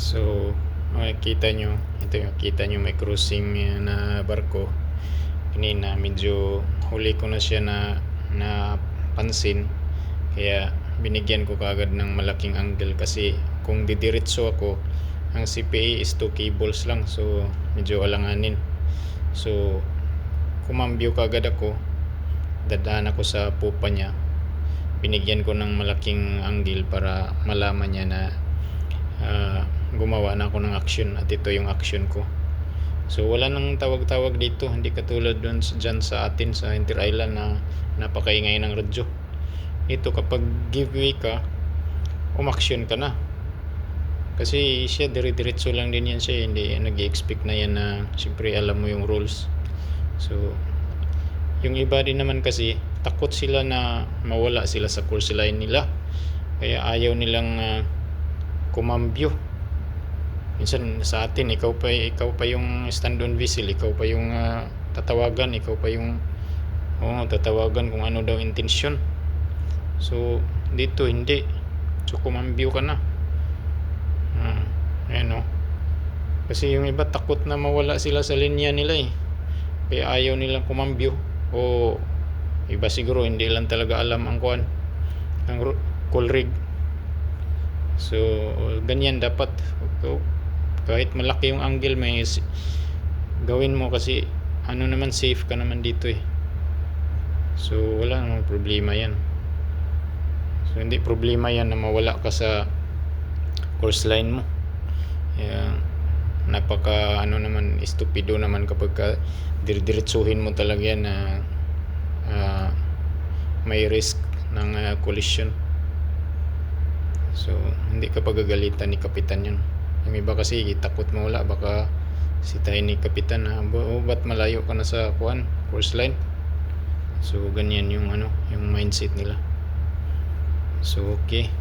So, makikita nyo, ito yung kita nyo may cruising na barko. Kanina medyo huli ko na siya na pansin. Kaya binigyan ko kaagad ng malaking angle kasi kung didiretso ako, ang CPA is 2 cables lang. So, medyo alanganin. So, kumambyo kaagad ako. Dadaan ako sa pupa niya. Binigyan ko ng malaking angle para malaman niya na gumawa na ako ng action at ito yung action ko. So wala nang tawag-tawag dito, hindi katulad dyan sa atin sa Inter Island na napakaingay ng radyo. Ito kapag giveaway ka, umaksyon ka na. Kasi siya dire-diretso lang din yan siya, hindi nag-expect na yan na siyempre alam mo yung rules. So yung iba din naman kasi takot sila na mawala sila sa course line nila. Kaya ayaw nilang kumambyo. Minsan sa atin ikaw pa yung stand on vessel, ikaw pa yung tatawagan, ikaw pa yung tatawagan kung ano daw intensyon. So dito hindi. So kumambyo ka na. Ayan o. Kasi yung iba takot na mawala sila sa linya nila kaya ayaw nilang kumambyo. O iba siguro hindi lang talaga alam ang call rig. So ganyan dapat. Kahit malaki yung angle may gawin mo kasi ano naman safe ka naman dito So wala namang problema yan. So hindi problema yan na mawala ka sa course line mo. Napaka naman estupido naman kapag diretsuhin mo talaga yan na may risk ng collision. So hindi ka pagagalitan ni kapitan yun. Yung iba kasi takot mawala, baka sitahin ni kapitan na ba't malayo ka na sa course line. So ganyan yung yung mindset nila. So okay.